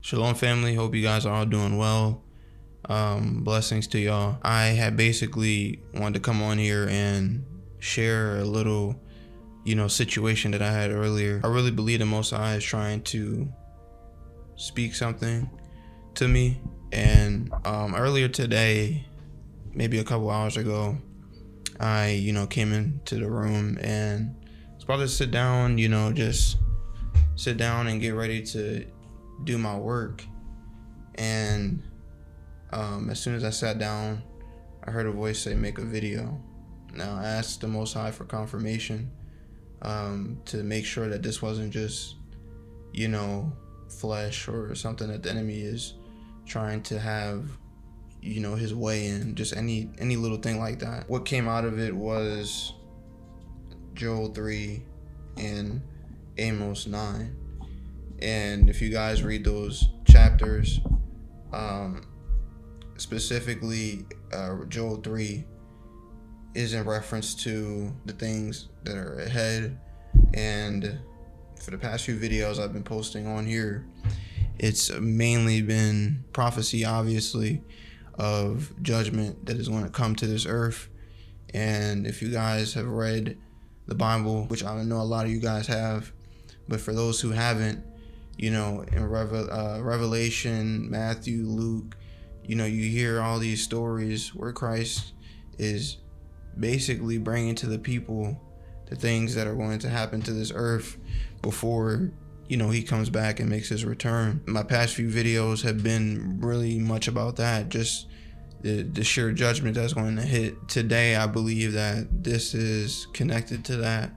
Shalom family, hope you guys are all doing well. Blessings to y'all. I had basically wanted to come on here and share a little, situation that I had earlier. I really believe the Most High is trying to speak something to me. And earlier today, maybe a couple hours ago, I, came into the room and was about to sit down, just sit down and get ready to do my work. And as soon as I sat down, I heard a voice say, make a video. Now I asked the Most High for confirmation to make sure that this wasn't just, flesh or something that the enemy is trying to have, his way in, just any little thing like that. What came out of it was Joel 3 and Amos 9. And if you guys read those chapters, specifically Joel 3 is in reference to the things that are ahead. And for the past few videos I've been posting on here, it's mainly been prophecy, obviously, of judgment that is going to come to this earth. And if you guys have read the Bible, which I know a lot of you guys have, but for those who haven't, in Revelation, Matthew, Luke, you hear all these stories where Christ is basically bringing to the people the things that are going to happen to this earth before, he comes back and makes his return. My past few videos have been really much about that, just the sheer judgment that's going to hit. Today, I believe that this is connected to that,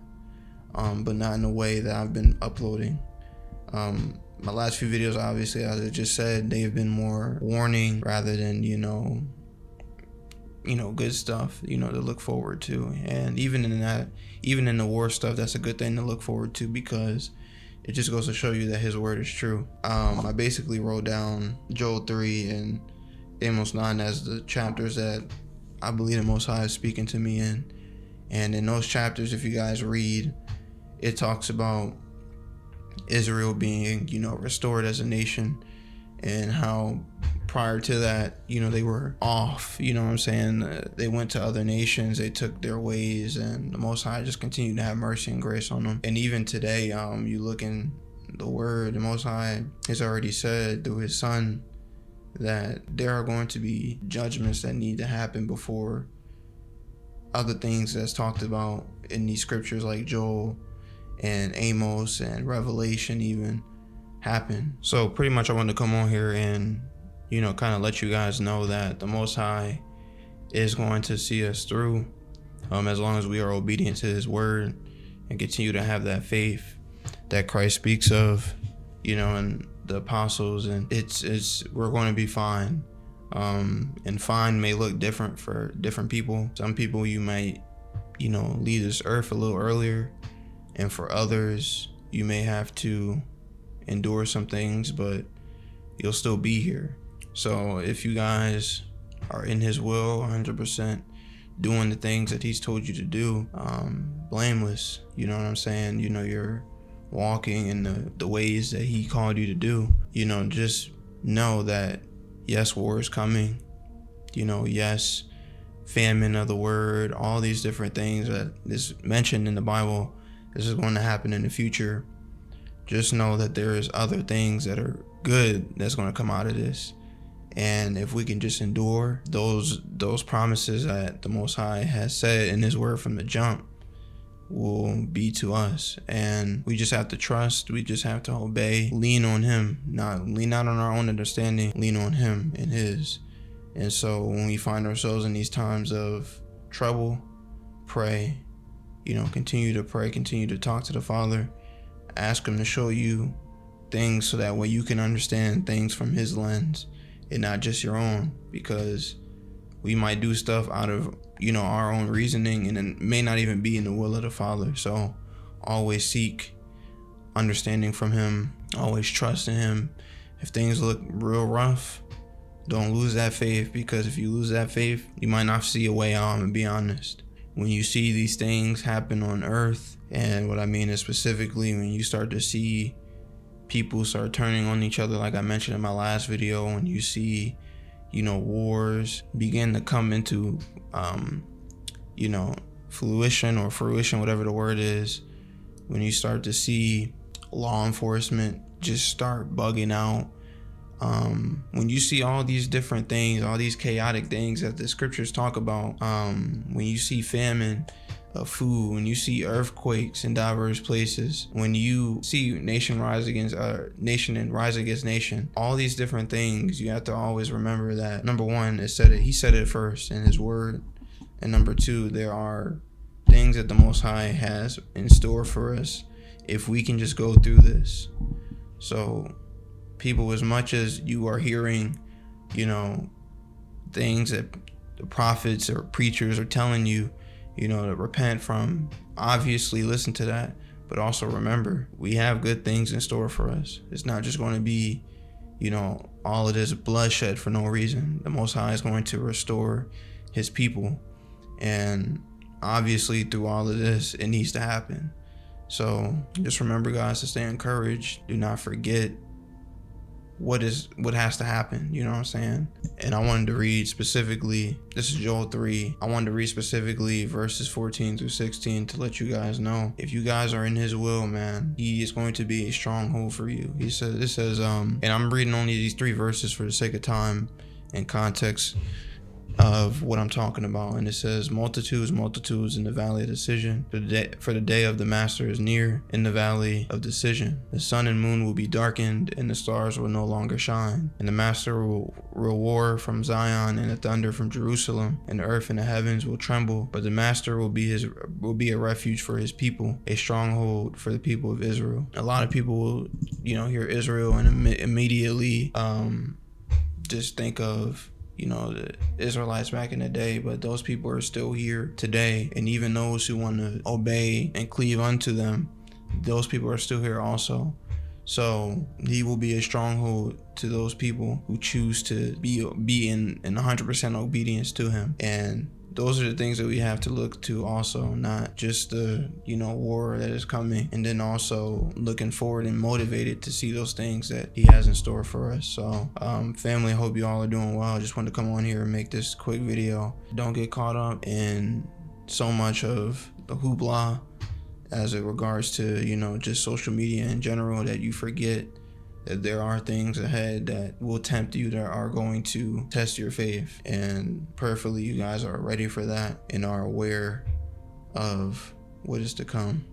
but not in the way that I've been uploading. My last few videos, obviously, as I just said, they've been more warning rather than, good stuff, to look forward to. And even in that, even in the war stuff, that's a good thing to look forward to, because it just goes to show you that his word is true. I basically wrote down Joel 3 and Amos 9 as the chapters that I believe the Most High is speaking to me in. And in those chapters, if you guys read, it talks about Israel being, restored as a nation, and how prior to that, they were off, they went to other nations, they took their ways, and the Most High just continued to have mercy and grace on them. And even today, you look in the word, the Most High has already said through his son that there are going to be judgments that need to happen before other things that's talked about in these scriptures like Joel and Amos and Revelation even happen. So pretty much I wanted to come on here and, kind of let you guys know that the Most High is going to see us through, as long as we are obedient to his word and continue to have that faith that Christ speaks of, and the apostles, and we're going to be fine. And fine may look different for different people. Some people you might, leave this earth a little earlier, and for others, you may have to endure some things, but you'll still be here. So if you guys are in his will 100%, doing the things that he's told you to do, blameless, you know what I'm saying? You're walking in the ways that he called you to do. Just know that, yes, war is coming. Yes, famine of the word, all these different things that is mentioned in the Bible, this is going to happen in the future. Just know that there is other things that are good that's going to come out of this. And if we can just endure those promises that the Most High has said in his word from the jump, will be to us. And we just have to trust, we just have to obey, lean on him, not lean out on our own understanding, lean on him and his. And so when we find ourselves in these times of trouble, pray. Continue to pray, continue to talk to the Father, ask him to show you things so that way you can understand things from his lens and not just your own, because we might do stuff out of, our own reasoning, and it may not even be in the will of the Father. So always seek understanding from him, always trust in him. If things look real rough, don't lose that faith, because if you lose that faith, you might not see a way out. And be honest, when you see these things happen on earth, and what I mean is specifically when you start to see people start turning on each other, like I mentioned in my last video, when you see, wars begin to come into, fruition, whatever the word is, when you start to see law enforcement just start bugging out, when you see all these different things, all these chaotic things that the scriptures talk about, when you see famine of food, when you see earthquakes in diverse places, when you see nation rise against nation and rise against nation, all these different things, you have to always remember that, number one, he said it first in his word, and number two, there are things that the Most High has in store for us if we can just go through this. So people, as much as you are hearing, things that the prophets or preachers are telling you, to repent from, obviously listen to that, but also remember, we have good things in store for us. It's not just going to be, all of this bloodshed for no reason. The Most High is going to restore his people, and obviously through all of this, it needs to happen. So just remember, guys, to stay encouraged. Do not forget what has to happen, you know what I'm saying? And I wanted to read specifically, this is Joel 3. I wanted to read specifically verses 14 through 16 to let you guys know, if you guys are in his will, man, he is going to be a stronghold for you. It says, and I'm reading only these 3 verses for the sake of time and context of what I'm talking about. And it says, multitudes in the valley of decision, for the day of the master is near in the valley of decision. The sun and moon will be darkened, and the stars will no longer shine, and the master will roar from Zion, and the thunder from Jerusalem, and the earth and the heavens will tremble. But the master will be a refuge for his people, a stronghold for the people of Israel. A lot of people will hear Israel and immediately just think of the Israelites back in the day, but those people are still here today. And even those who want to obey and cleave unto them, those people are still here also. So he will be a stronghold to those people who choose to be in 100% obedience to him. And those are the things that we have to look to also, not just the war that is coming, and then also looking forward and motivated to see those things that he has in store for us. So family, I hope you all are doing well. I just wanted to come on here and make this quick video. Don't get caught up in so much of the hoopla as it regards to just social media in general, that you forget that there are things ahead that will tempt you, that are going to test your faith. And prayerfully, you guys are ready for that and are aware of what is to come.